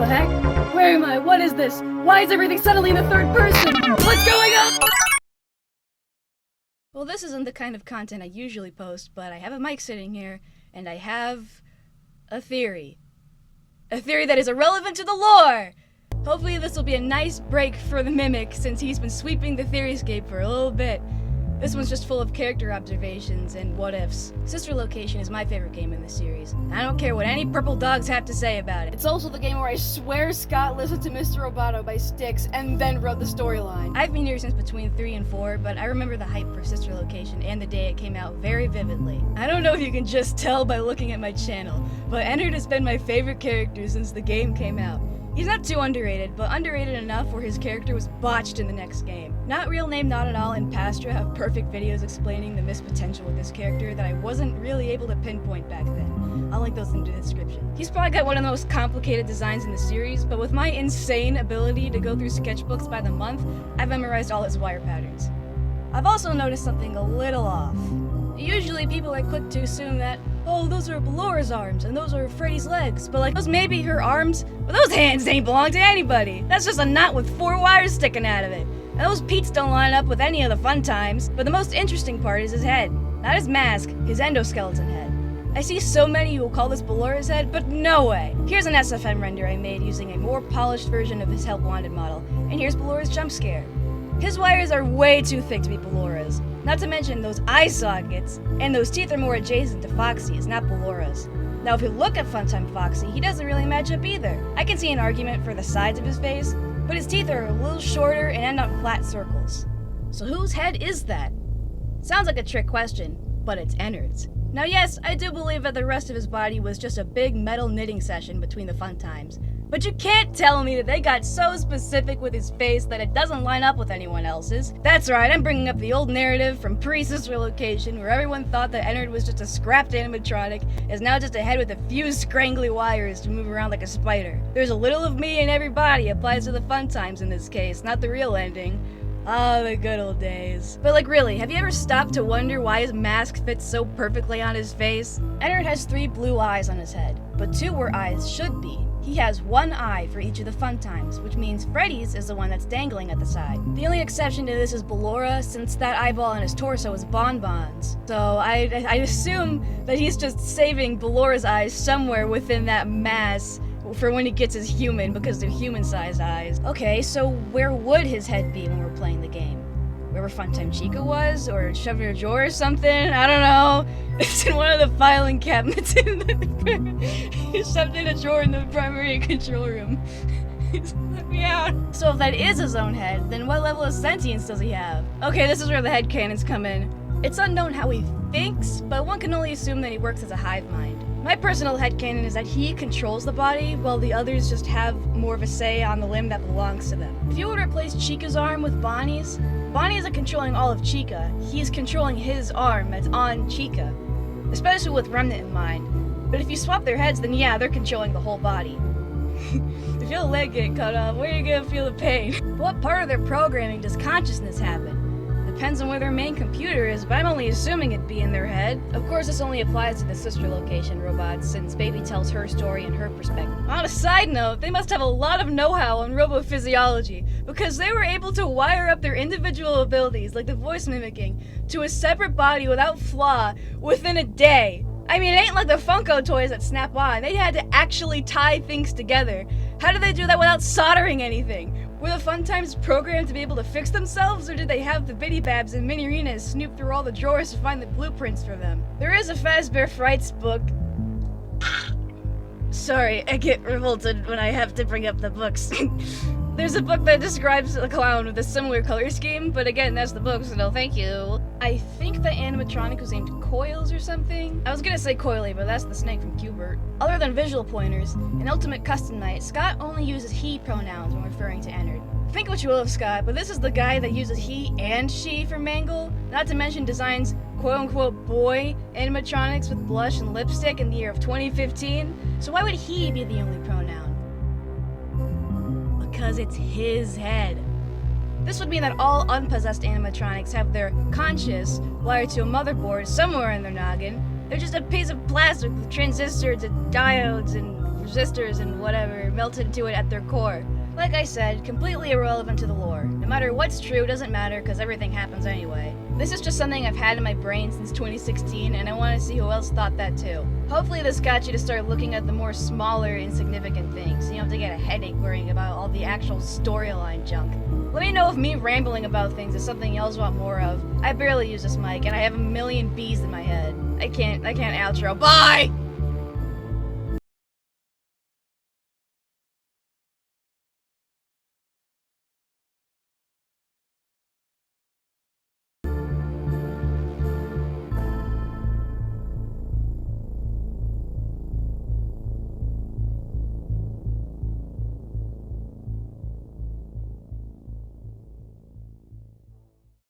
the heck? Where am I? What is this? Why is everything suddenly in the third person? What's going on? Well, this isn't the kind of content I usually post, but I have a mic sitting here, and I have a theory. A theory that is irrelevant to the lore! Hopefully this will be a nice break for the Mimic, since he's been sweeping the theoryscape for a little bit. This one's just full of character observations and what-ifs. Sister Location is my favorite game in this series. I don't care what any purple dogs have to say about it. It's also the game where I swear Scott listened to Mr. Roboto by Styx and then wrote the storyline. I've been here since between 3 and 4, but I remember the hype for Sister Location and the day it came out very vividly. I don't know if you can just tell by looking at my channel, but Adhd has been my favorite character since the game came out. He's not too underrated, but underrated enough where his character was botched in the next game. NotRealName, Not At All, and Pastra have perfect videos explaining the missed potential of this character that I wasn't really able to pinpoint back then. I'll link those in the description. He's probably got one of the most complicated designs in the series, but with my insane ability to go through sketchbooks by the month, I've memorized all his wire patterns. I've also noticed something a little off. Usually people are quick to assume that, oh, those are Bellora's arms, and those are Freddy's legs, but like, those may be her arms, but those hands ain't belong to anybody. That's just a knot with 4 wires sticking out of it. And those peats don't line up with any of the fun times, but the most interesting part is his head. Not his mask, his endoskeleton head. I see so many who will call this Bellora's head, but no way. Here's an SFM render I made using a more polished version of his Help Wanted model, and here's Bellora's jump scare. His wires are way too thick to be Bellora's. Not to mention those eye sockets, and those teeth are more adjacent to Foxy's, not Bellora's. Now if you look at Funtime Foxy, he doesn't really match up either. I can see an argument for the sides of his face, but his teeth are a little shorter and end on flat circles. So whose head is that? Sounds like a trick question, but it's Adhd's. Now yes, I do believe that the rest of his body was just a big metal knitting session between the fun times. But you can't tell me that they got so specific with his face that it doesn't line up with anyone else's. That's right, I'm bringing up the old narrative from pre-Sister Location where everyone thought that Adhd was just a scrapped animatronic, is now just a head with a few scrangly wires to move around like a spider. There's a little of me in every body applies to the fun times in this case, not the real ending. Ah, the good old days. But like really, have you ever stopped to wonder why his mask fits so perfectly on his face? Adhd has 3 blue eyes on his head, but 2 where eyes should be. He has 1 eye for each of the fun times, which means Freddy's is the one that's dangling at the side. The only exception to this is Bellora, since that eyeball on his torso is bonbons. So I assume that he's just saving Bellora's eyes somewhere within that mass for when he gets his human, because they're human-sized eyes. Okay, so where would his head be when we're playing the game? Wherever Funtime Chica was, or shoved in a drawer or something? I don't know. It's in one of the filing cabinets in he's shoved in a drawer in the primary control room. Let me out. So if that is his own head, then what level of sentience does he have? Okay, this is where the headcanons come in. It's unknown how he thinks, but one can only assume that he works as a hive mind. My personal headcanon is that he controls the body, while the others just have more of a say on the limb that belongs to them. If you would replace Chica's arm with Bonnie's, Bonnie isn't controlling all of Chica, he's controlling his arm that's on Chica. Especially with Remnant in mind. But if you swap their heads, then yeah, they're controlling the whole body. If your leg get cut off, where are you gonna feel the pain? What part of their programming does consciousness happen? Depends on where their main computer is, but I'm only assuming it'd be in their head. Of course, this only applies to the Sister Location robots, since Baby tells her story in her perspective. On a side note, they must have a lot of know-how on robophysiology, because they were able to wire up their individual abilities, like the voice mimicking, to a separate body without flaw within a day. I mean, it ain't like the Funko toys that snap on. They had to actually tie things together. How did they do that without soldering anything? Were the fun times programmed to be able to fix themselves, or did they have the Biddy Babs and Mini Arenas snoop through all the drawers to find the blueprints for them? There is a Fazbear Frights book. Sorry, I get revolted when I have to bring up the books. There's a book that describes a clown with a similar color scheme, but again, that's the book, so no thank you. I think the animatronic was named Coils or something. I was gonna say Coily, but that's the snake from Q*bert. Other than visual pointers, in Ultimate Custom Night, Scott only uses he pronouns when referring to Adhd. Think what you will of Scott, but this is the guy that uses he and she for Mangle, not to mention designs quote-unquote boy animatronics with blush and lipstick in the year of 2015, so why would he be the only pronoun? Because it's his head. This would mean that all unpossessed animatronics have their conscious wired to a motherboard somewhere in their noggin. They're just a piece of plastic with transistors and diodes and resistors and whatever melted into it at their core. Like I said, completely irrelevant to the lore. No matter what's true, doesn't matter because everything happens anyway. This is just something I've had in my brain since 2016, and I want to see who else thought that too. Hopefully this got you to start looking at the more smaller, insignificant things, so you don't have to get a headache worrying about all the actual storyline junk. Let me know if me rambling about things is something y'all want more of. I barely use this mic, and I have a million bees in my head. I can't outro. Bye!